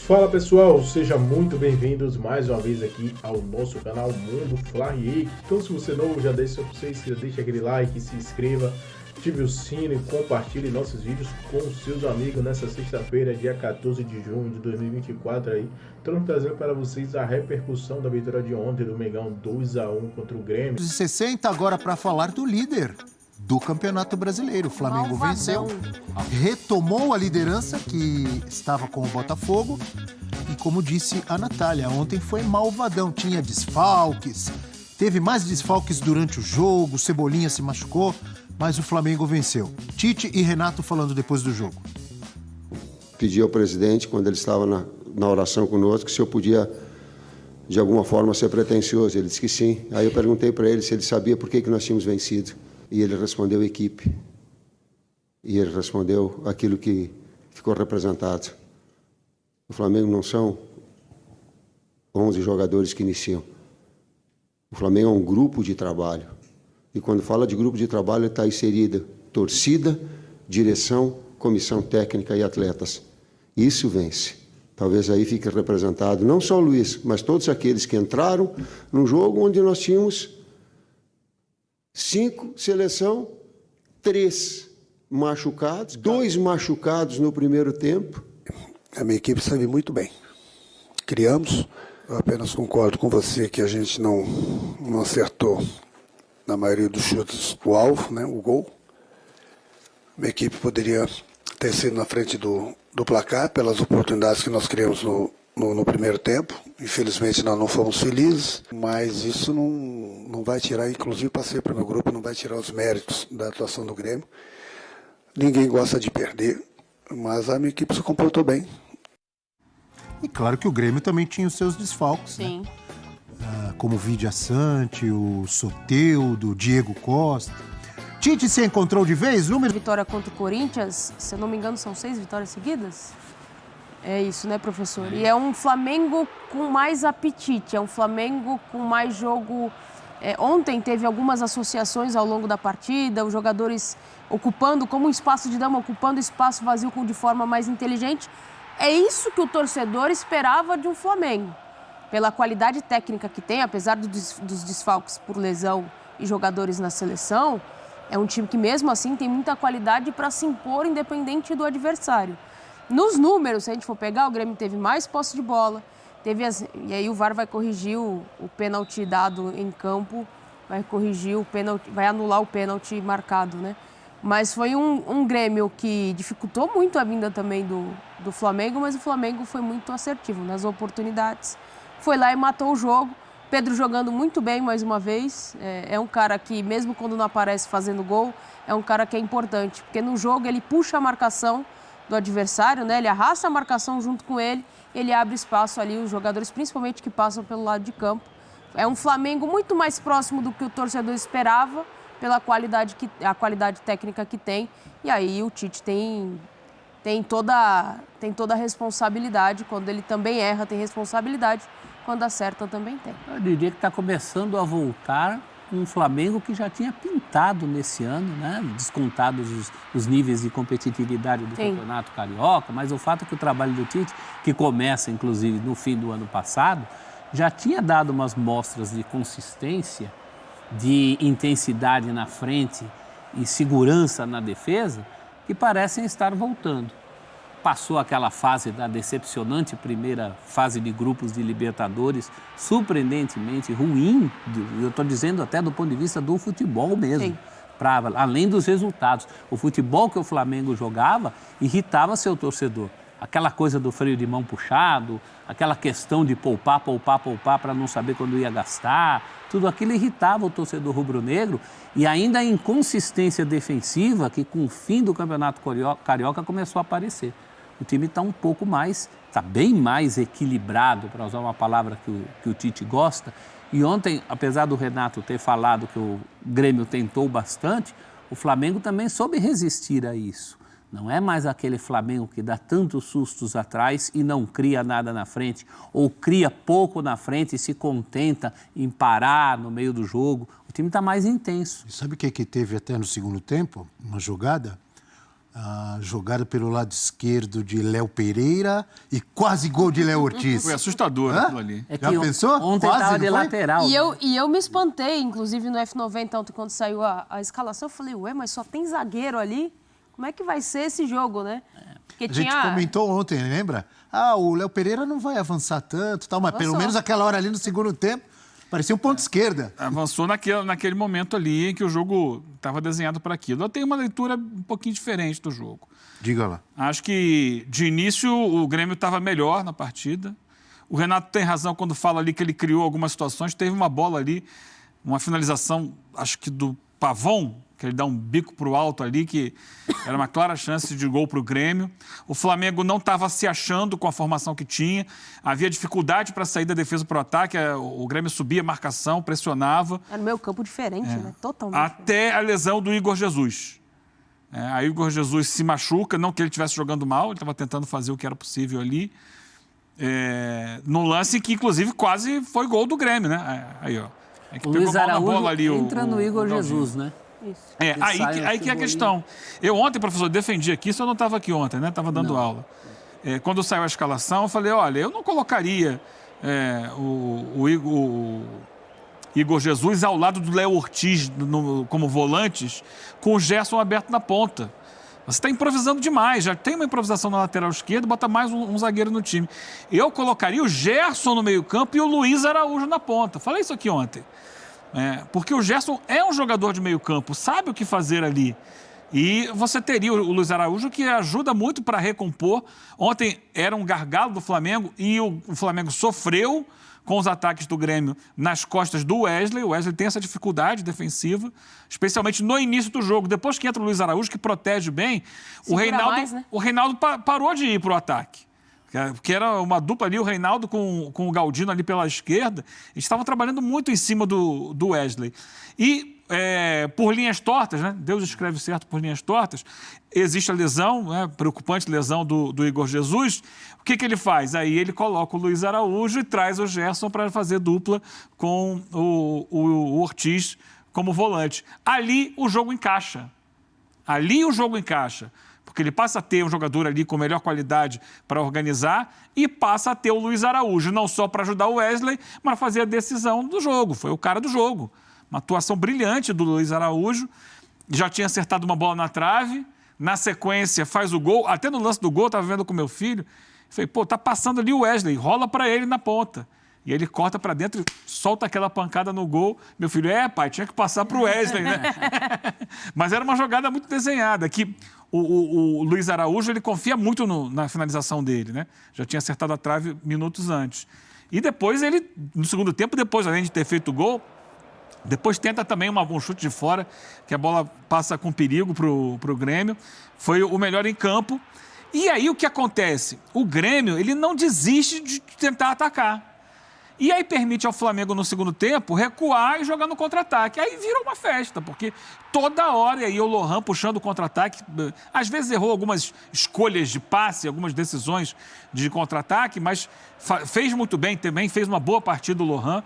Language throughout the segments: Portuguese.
Fala pessoal, sejam muito bem-vindos mais uma vez aqui ao nosso canal Mundo Fly. Então se você é novo, já deixa aquele like, se inscreva, ative o sino e compartilhe nossos vídeos com seus amigos nessa sexta-feira, dia 14 de junho de 2024 aí. Estamos trazendo para vocês a repercussão da vitória de ontem do Mengão 2-1 contra o Grêmio. 60 agora para falar do líder do Campeonato Brasileiro. O Flamengo venceu, retomou a liderança que estava com o Botafogo e, como disse a Natália, ontem foi malvadão, tinha desfalques, teve mais desfalques durante o jogo, Cebolinha se machucou, mas o Flamengo venceu. Tite e Renato falando depois do jogo. Pedi ao presidente, quando ele estava na oração conosco, se eu podia, de alguma forma, ser pretensioso. Ele disse que sim. Aí eu perguntei para ele se ele sabia por que nós tínhamos vencido. E ele respondeu equipe. E ele respondeu aquilo que ficou representado. O Flamengo não são 11 jogadores que iniciam. O Flamengo é um grupo de trabalho. E quando fala de grupo de trabalho, está inserida torcida, direção, comissão técnica e atletas. Isso vence. Talvez aí fique representado não só o Luiz, mas todos aqueles que entraram num jogo onde nós tínhamos 5 seleção, 3 machucados, 2 machucados no primeiro tempo. A minha equipe sabe muito bem. Criamos, eu apenas concordo com você que a gente não acertou na maioria dos chutes o alvo, né, o gol. A minha equipe poderia ter sido na frente do placar pelas oportunidades que nós criamos no primeiro tempo. Infelizmente nós não fomos felizes, mas isso não vai tirar, inclusive passei para o meu grupo, não vai tirar os méritos da atuação do Grêmio. Ninguém gosta de perder, mas a minha equipe se comportou bem. E claro que o Grêmio também tinha os seus desfalques. Sim. Né? Como o Vidia Sante, o Soteldo, o Diego Costa. Tite se encontrou de vez? Número... Vitória contra o Corinthians, se eu não me engano, são 6 vitórias seguidas? É isso, né, professor? E é um Flamengo com mais apetite, é um Flamengo com mais jogo. Ontem teve algumas associações ao longo da partida, os jogadores ocupando, como um espaço de dama, ocupando espaço vazio de forma mais inteligente. É isso que o torcedor esperava de um Flamengo. Pela qualidade técnica que tem, apesar dos desfalques por lesão e jogadores na seleção, é um time que mesmo assim tem muita qualidade para se impor independente do adversário. Nos números, se a gente for pegar, o Grêmio teve mais posse de bola, e aí o VAR vai corrigir o pênalti dado em campo, vai corrigir o pênalti, vai anular o pênalti marcado, né? Mas foi um Grêmio que dificultou muito a vinda também do Flamengo, mas o Flamengo foi muito assertivo nas oportunidades. Foi lá e matou o jogo. Pedro jogando muito bem mais uma vez. É um cara que, mesmo quando não aparece fazendo gol, é um cara que é importante. Porque no jogo ele puxa a marcação do adversário, né? Ele arrasta a marcação junto com ele, ele abre espaço ali, os jogadores, principalmente que passam pelo lado de campo. É um Flamengo muito mais próximo do que o torcedor esperava, pela qualidade técnica que tem. E aí o Tite tem toda a responsabilidade. Quando ele também erra, tem responsabilidade. Quando acerta, também tem. Eu diria que está começando a voltar um Flamengo que já tinha pintado nesse ano, né? Descontados os níveis de competitividade do Campeonato Carioca, mas o fato é que o trabalho do Tite, que começa inclusive no fim do ano passado, já tinha dado umas mostras de consistência, de intensidade na frente e segurança na defesa, que parecem estar voltando. Passou aquela fase da decepcionante primeira fase de grupos de Libertadores, surpreendentemente ruim, eu estou dizendo até do ponto de vista do futebol mesmo, além dos resultados. O futebol que o Flamengo jogava irritava seu torcedor. Aquela coisa do freio de mão puxado, aquela questão de poupar para não saber quando ia gastar, tudo aquilo irritava o torcedor rubro-negro e ainda a inconsistência defensiva que com o fim do Campeonato Carioca começou a aparecer. O time está um pouco mais, está bem mais equilibrado, para usar uma palavra que o Tite gosta. E ontem, apesar do Renato ter falado que o Grêmio tentou bastante, o Flamengo também soube resistir a isso. Não é mais aquele Flamengo que dá tantos sustos atrás e não cria nada na frente, ou cria pouco na frente e se contenta em parar no meio do jogo. O time está mais intenso. E sabe o que teve até no segundo tempo? Uma jogada A jogada pelo lado esquerdo de Léo Pereira e quase gol de Léo Ortiz. Foi assustador aquilo ali. Já pensou? Ontem Quase, estava de não foi? lateral. E eu me espantei, inclusive no F90, ontem, quando saiu a escalação, eu falei, ué, mas só tem zagueiro ali? Como é que vai ser esse jogo, né? Porque A gente comentou ontem, lembra? O Léo Pereira não vai avançar tanto, tal, mas pelo menos aquela hora ali no segundo tempo, parecia um ponto esquerda. Avançou naquele momento ali em que o jogo estava desenhado para aquilo. Eu tenho uma leitura um pouquinho diferente do jogo. Diga lá. Acho que, de início, o Grêmio estava melhor na partida. O Renato tem razão quando fala ali que ele criou algumas situações. Teve uma bola ali, uma finalização, acho que do Pavon, que ele dá um bico para o alto ali, que era uma clara chance de gol para o Grêmio. O Flamengo não estava se achando com a formação que tinha. Havia dificuldade para sair da defesa para o ataque. O Grêmio subia a marcação, pressionava. Era no meio campo diferente, né? Totalmente. Até a lesão do Igor Jesus. Aí o Igor Jesus se machuca, não que ele estivesse jogando mal, ele estava tentando fazer o que era possível ali. No lance que, inclusive, quase foi gol do Grêmio, né? Aí, ó. É que O pegou Luiz mal na Araújo bola ali, entra no Igor Jesus, né? Isso. Aí que é a questão. Eu ontem, professor, defendi aqui, só não estava aqui ontem, né? Estava dando aula. Quando saiu a escalação, eu falei, olha, eu não colocaria o Igor Jesus ao lado do Léo Ortiz como volantes, com o Gerson aberto na ponta. Você está improvisando demais, já tem uma improvisação na lateral esquerda, bota mais um zagueiro no time. Eu colocaria o Gerson no meio-campo e o Luiz Araújo na ponta. Falei isso aqui ontem. Porque o Gerson é um jogador de meio-campo, sabe o que fazer ali. E você teria o Luiz Araújo, que ajuda muito para recompor. Ontem era um gargalo do Flamengo e o Flamengo sofreu com os ataques do Grêmio nas costas do Wesley. O Wesley tem essa dificuldade defensiva, especialmente no início do jogo. Depois que entra o Luiz Araújo, que protege bem, o Reinaldo parou de ir para o ataque. Porque era uma dupla ali, o Reinaldo com o Galdino ali pela esquerda. Eles estavam trabalhando muito em cima do Wesley. E por linhas tortas, né? Deus escreve certo por linhas tortas, existe a lesão, né? Preocupante lesão do Igor Jesus. O que ele faz? Aí ele coloca o Luiz Araújo e traz o Gerson para fazer dupla com o Ortiz como volante. Ali o jogo encaixa. Porque ele passa a ter um jogador ali com melhor qualidade para organizar e passa a ter o Luiz Araújo, não só para ajudar o Wesley, mas fazer a decisão do jogo. Foi o cara do jogo. Uma atuação brilhante do Luiz Araújo. Já tinha acertado uma bola na trave. Na sequência, faz o gol. Até no lance do gol, estava vendo com meu filho. Falei, tá passando ali o Wesley. Rola para ele na ponta. E ele corta para dentro e solta aquela pancada no gol. Meu filho, pai, tinha que passar para o Wesley, né? Mas era uma jogada muito desenhada, que o Luiz Araújo, ele confia muito na finalização dele, né? Já tinha acertado a trave minutos antes. E depois ele, no segundo tempo, além de ter feito o gol, depois tenta também um chute de fora, que a bola passa com perigo pro Grêmio. Foi o melhor em campo. E aí o que acontece? O Grêmio, ele não desiste de tentar atacar. E aí permite ao Flamengo, no segundo tempo, recuar e jogar no contra-ataque. Aí vira uma festa, porque toda hora aí o Lohan puxando o contra-ataque. Às vezes errou algumas escolhas de passe, algumas decisões de contra-ataque, mas fez muito bem também, fez uma boa partida o Lohan,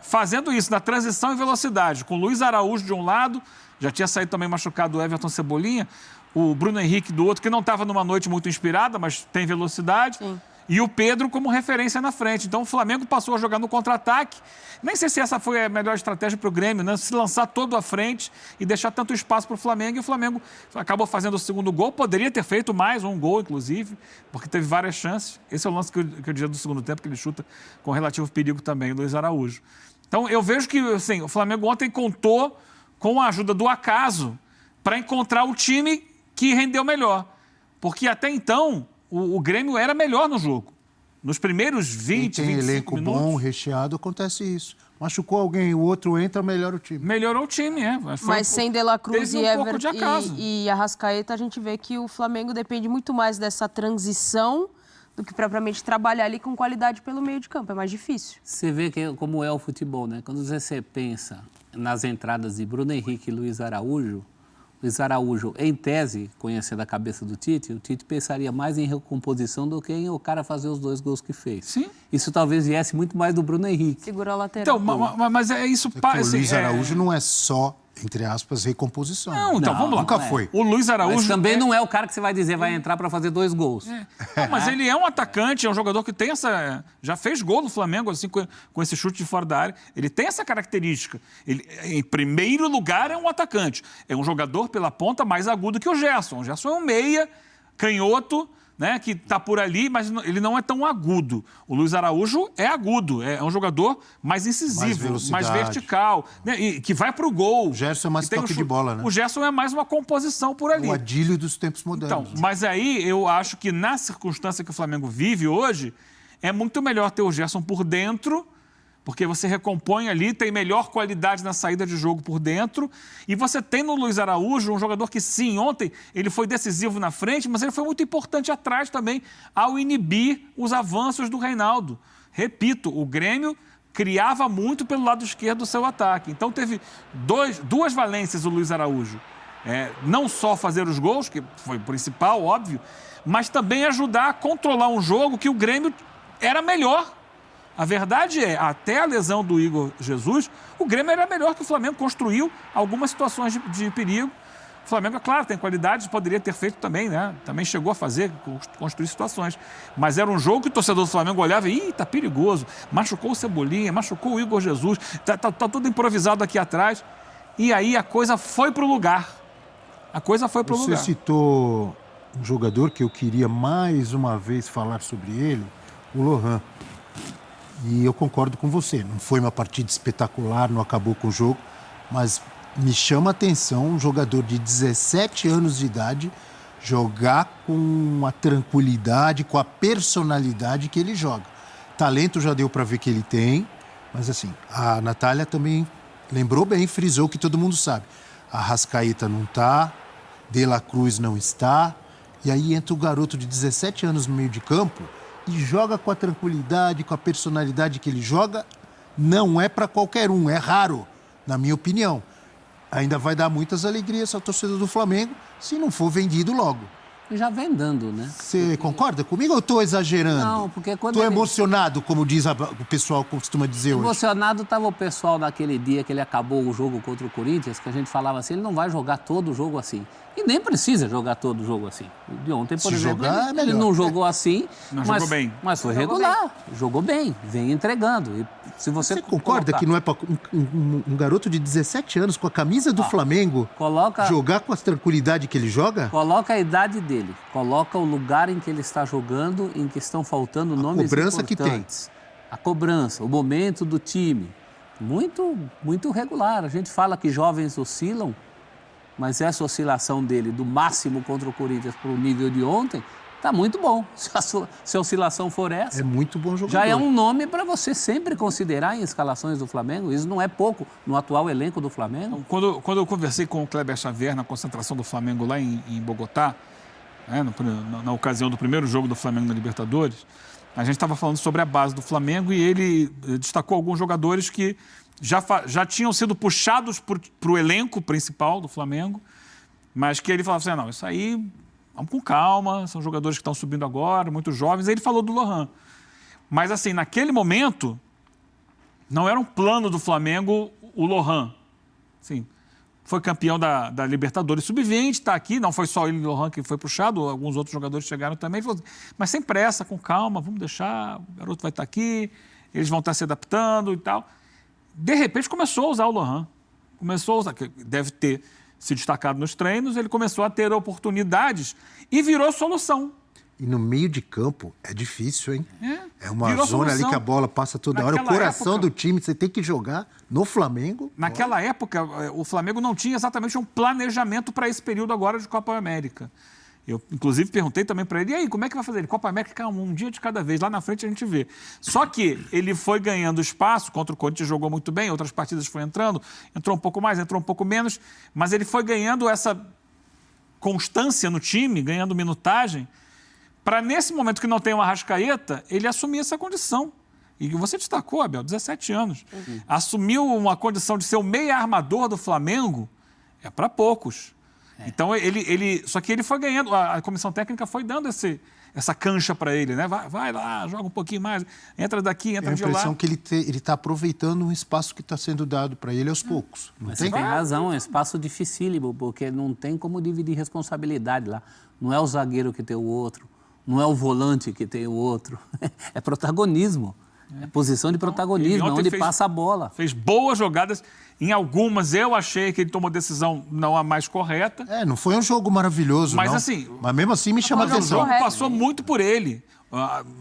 fazendo isso na transição e velocidade, com o Luiz Araújo de um lado, já tinha saído também machucado o Everton Cebolinha, o Bruno Henrique do outro, que não estava numa noite muito inspirada, mas tem velocidade. Sim. E o Pedro como referência na frente. Então o Flamengo passou a jogar no contra-ataque. Nem sei se essa foi a melhor estratégia para o Grêmio, né? Se lançar todo à frente e deixar tanto espaço para o Flamengo. E o Flamengo acabou fazendo o segundo gol. Poderia ter feito mais um gol, inclusive, porque teve várias chances. Esse é o lance que eu diria do segundo tempo, que ele chuta com relativo perigo também, o Luiz Araújo. Então eu vejo que assim, o Flamengo ontem contou com a ajuda do acaso para encontrar o time que rendeu melhor. Porque até então o Grêmio era melhor no jogo. Nos primeiros 20, 25 minutos. Tem elenco bom, recheado, acontece isso. Machucou alguém, o outro entra, melhora o time. Melhorou o time, Mas sem De La Cruz e Arrascaeta, a gente vê que o Flamengo depende muito mais dessa transição do que propriamente trabalhar ali com qualidade pelo meio de campo. É mais difícil. Você vê como é o futebol, né? Quando você pensa nas entradas de Bruno Henrique e Luiz Araújo, em tese, conhecendo a cabeça do Tite, o Tite pensaria mais em recomposição do que em o cara fazer os 2 gols que fez. Sim. Isso talvez viesse muito mais do Bruno Henrique. Segurou a lateral. Então, mas é isso. O Luiz Araújo não é só entre aspas, recomposição. Não, então vamos lá. Nunca foi. O Luiz Araújo... Mas também não é o cara que você vai dizer vai entrar para fazer 2 gols. Não, mas ele é um atacante, é um jogador que tem essa... Já fez gol no Flamengo, assim, com esse chute de fora da área. Ele tem essa característica. Ele, em primeiro lugar, é um atacante. É um jogador pela ponta mais agudo que o Gerson. O Gerson é um meia, canhoto, né, que está por ali, mas ele não é tão agudo. O Luiz Araújo é agudo, é um jogador mais incisivo, mais vertical, né, e que vai para o gol. O Gerson é mais toque de bola, né? O Gerson é mais uma composição por ali. O Adílio dos tempos modernos. Então, mas aí eu acho que na circunstância que o Flamengo vive hoje, é muito melhor ter o Gerson por dentro, porque você recompõe ali, tem melhor qualidade na saída de jogo por dentro. E você tem no Luiz Araújo um jogador que, sim, ontem ele foi decisivo na frente, mas ele foi muito importante atrás também, ao inibir os avanços do Reinaldo. Repito, o Grêmio criava muito pelo lado esquerdo do seu ataque. Então teve duas valências o Luiz Araújo. Não só fazer os gols, que foi o principal, óbvio, mas também ajudar a controlar um jogo que o Grêmio era melhor. A verdade é, até a lesão do Igor Jesus, o Grêmio era melhor que o Flamengo, construiu algumas situações de perigo. O Flamengo, é claro, tem qualidades, poderia ter feito também, né? Também chegou a fazer, construir situações. Mas era um jogo que o torcedor do Flamengo olhava e, tá perigoso, machucou o Cebolinha, machucou o Igor Jesus, tá tudo improvisado aqui atrás. E aí a coisa foi pro lugar. A coisa foi pro lugar. Você citou um jogador que eu queria mais uma vez falar sobre ele, o Lohan. E eu concordo com você, não foi uma partida espetacular, não acabou com o jogo, mas me chama a atenção um jogador de 17 anos de idade jogar com a tranquilidade, com a personalidade que ele joga. Talento já deu para ver que ele tem, mas assim, a Natália também lembrou bem, frisou que todo mundo sabe. A Arrascaeta não está, De La Cruz não está, e aí entra o garoto de 17 anos no meio de campo e joga com a tranquilidade, com a personalidade que ele joga, não é para qualquer um, é raro, na minha opinião. Ainda vai dar muitas alegrias ao torcedor do Flamengo, se não for vendido logo. Já vem dando, né? Você concorda comigo ou eu estou exagerando? Não, porque quando Estou emocionado, como diz o pessoal costuma dizer hoje. Emocionado estava o pessoal naquele dia que ele acabou o jogo contra o Corinthians, que a gente falava assim, ele não vai jogar todo o jogo assim. E nem precisa jogar todo o jogo assim. De ontem, por exemplo, ele não jogou assim, jogou bem. Mas foi regular. Jogou bem, vem entregando. E se você concorda que não é para um garoto de 17 anos com a camisa do Flamengo jogar com a tranquilidade que ele joga? Coloca a idade dele, coloca o lugar em que ele está jogando, em que estão faltando nomes importantes. A cobrança que tem. A cobrança, o momento do time. Muito, muito regular. A gente fala que jovens oscilam, mas essa oscilação dele, do máximo contra o Corinthians para o nível de ontem, está muito bom. Se a oscilação for essa... É muito bom jogador. Já é um nome para você sempre considerar em escalações do Flamengo. Isso não é pouco no atual elenco do Flamengo. Quando eu conversei com o Kleber Xavier na concentração do Flamengo lá em Bogotá, né, na ocasião do primeiro jogo do Flamengo na Libertadores, a gente estava falando sobre a base do Flamengo e ele destacou alguns jogadores que já tinham sido puxados para o elenco principal do Flamengo, mas que ele falava assim, não, isso aí, vamos com calma, são jogadores que estão subindo agora, muito jovens. Aí ele falou do Lohan. Mas assim, naquele momento, não era um plano do Flamengo o Lohan. Assim, foi campeão da Libertadores Sub-20, está aqui, não foi só ele, o Lohan, que foi puxado, alguns outros jogadores chegaram também. Ele falou assim, mas sem pressa, com calma, vamos deixar, o garoto vai estar aqui, eles vão estar se adaptando e tal. De repente começou a usar o Lohan, deve ter se destacado nos treinos, ele começou a ter oportunidades e virou solução. E no meio de campo é difícil, hein? É uma virou zona solução. Ali que a bola passa toda hora. O coração do time, você tem que jogar no Flamengo. Naquela época, o Flamengo não tinha exatamente um planejamento para esse período agora de Copa América. Eu, inclusive, perguntei também para ele, e aí, como é que vai fazer? Ele, Copa América, um dia de cada vez, lá na frente a gente vê. Só que ele foi ganhando espaço, contra o Corinthians jogou muito bem, outras partidas foi entrou um pouco mais, entrou um pouco menos, mas ele foi ganhando essa constância no time, ganhando minutagem, para nesse momento que não tem uma Arrascaeta, ele assumir essa condição. E você destacou, Abel, 17 anos. Assumiu uma condição de ser o meia armador do Flamengo, é para poucos. Então, só que ele foi ganhando, a comissão técnica foi dando essa cancha para ele, né? Vai lá, joga um pouquinho mais, entra daqui, entra de lá. A impressão que ele está aproveitando um espaço que está sendo dado para ele aos poucos. Mas você tem razão, é um espaço dificílimo, porque não tem como dividir responsabilidade lá. Não é o zagueiro que tem o outro, não é o volante que tem o outro. É protagonismo. É posição de protagonismo, onde passa a bola. Fez boas jogadas. Em algumas eu achei que ele tomou decisão não a mais correta. Não foi um jogo maravilhoso, mas, não. Assim, mas mesmo assim me chama a atenção. O jogo passou muito por ele.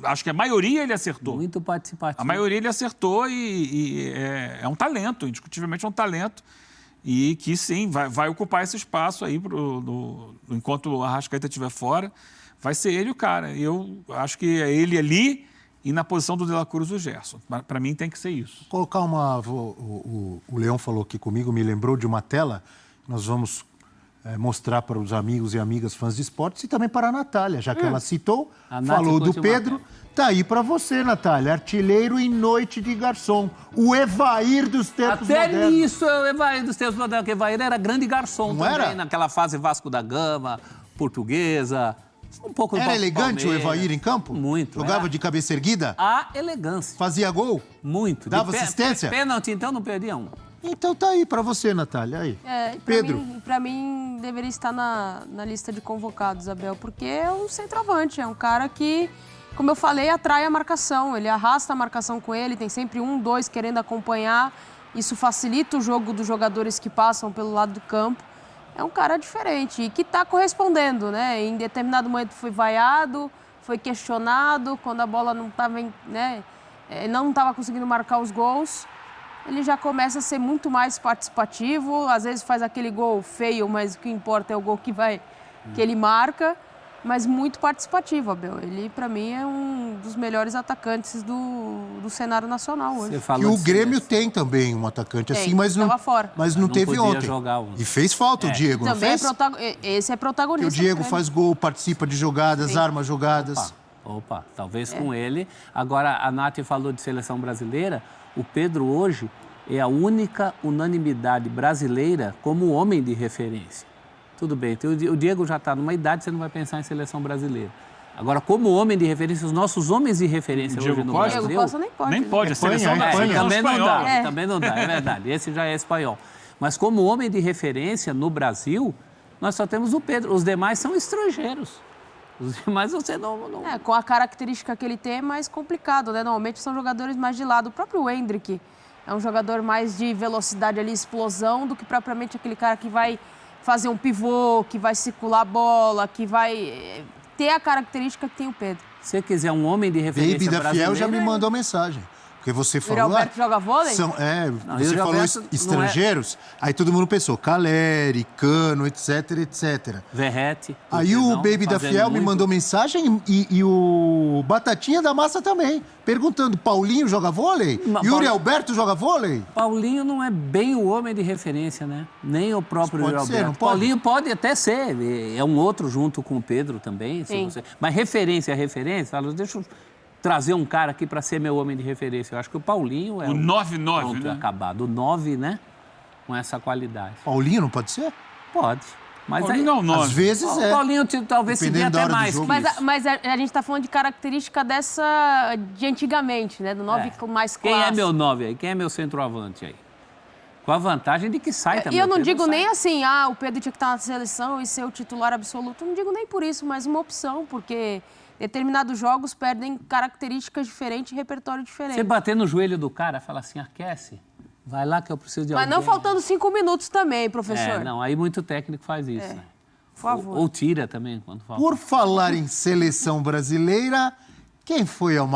Acho que a maioria ele acertou. Muito participativo. A maioria ele acertou e é um talento, indiscutivelmente é um talento. E que sim, vai ocupar esse espaço aí enquanto o Arrascaeta estiver fora. Vai ser ele o cara. Eu acho que é ele ali e na posição do De La Cruz o Gerson. Para mim tem que ser isso. Colocar o Leão falou aqui comigo, me lembrou de uma tela. Nós vamos mostrar para os amigos e amigas fãs de esportes e também para a Natália, já que ela citou, falou do Pedro. Tá aí para você, Natália. Artilheiro em noite de garçom. O Evair dos tempos modernos. Até nisso é o Evair dos tempos modernos, porque o Evair era grande garçom não também, era? Naquela fase Vasco da Gama, Portuguesa. Um pouco era elegante o Evair em campo? Muito. Jogava de cabeça erguida? A elegância. Fazia gol? Muito. Dava assistência? Pênalti, então, não perdia um. Então tá aí pra você, Natália. Aí. Pedro. Pra mim, deveria estar na lista de convocados, Abel, porque é um centroavante, é um cara que, como eu falei, atrai a marcação. Ele arrasta a marcação com ele, tem sempre um, dois querendo acompanhar. Isso facilita o jogo dos jogadores que passam pelo lado do campo. É um cara diferente e que está correspondendo, né? Em determinado momento foi vaiado, foi questionado, quando a bola não estava, né? Não estava conseguindo marcar os gols. Ele já começa a ser muito mais participativo, às vezes faz aquele gol feio, mas o que importa é o gol que ele marca, mas muito participativo, Abel. Ele, para mim, é um dos melhores atacantes do cenário nacional hoje. E o Grêmio tem também um atacante assim, mas não teve ontem. E fez falta o Diego, não fez? Esse é protagonista. Porque o Diego faz gol, participa de jogadas, arma jogadas. Opa, talvez com ele. Agora, a Nath falou de seleção brasileira. O Pedro hoje é a única unanimidade brasileira como homem de referência. Tudo bem, o Diego já está numa idade, você não vai pensar em seleção brasileira. Agora, como homem de referência, os nossos homens de referência hoje no Brasil... Diego Costa nem pode. Nem pode, a seleção também não dá, é verdade. Esse já é espanhol. Mas como homem de referência no Brasil, nós só temos o Pedro. Os demais são estrangeiros. Os demais você não... com a característica que ele tem é mais complicado, né? Normalmente são jogadores mais de lado. O próprio Hendrick é um jogador mais de velocidade ali, explosão, do que propriamente aquele cara que vai fazer um pivô, que vai circular a bola, que vai ter a característica que tem o Pedro. Se você quiser um homem de referência Baby da brasileira... Fiel já me mandou mensagem. Porque você falou... O Alberto joga vôlei? Você falou estrangeiros, aí todo mundo pensou Caleri, Cano, etc, etc. Verrete. Aí o Baby da Fiel me mandou mensagem e o Batatinha da Massa também, perguntando, Paulinho joga vôlei? Yuri Alberto joga vôlei? Paulinho não é bem o homem de referência, né? Nem o próprio Yuri Alberto. Não pode? Paulinho pode até ser, é um outro junto com o Pedro também. Mas referência, deixa eu trazer um cara aqui para ser meu homem de referência. Eu acho que o Paulinho é o 9-9, né? Acabado. O 9, né? Com essa qualidade. Paulinho não pode ser? Pode. Mas Paulinho não é o 9. Às vezes o Paulinho talvez se dê até mais. Mas a gente está falando de característica dessa de antigamente, né? Do 9 mais clássico. Quem é meu 9 aí? Quem é meu centroavante aí? Com a vantagem de que sai também. E eu não digo nem assim, o Pedro tinha que estar na seleção e ser o titular absoluto. Eu não digo nem por isso, mas uma opção, porque determinados jogos perdem características diferentes e repertório diferente. Você bater no joelho do cara, fala assim, aquece, vai lá que eu preciso de alguém. Mas não faltando 5 minutos também, professor. Não, aí muito técnico faz isso. Né? Por favor. Ou tira também, quando falta. Por falar em seleção brasileira, quem foi ao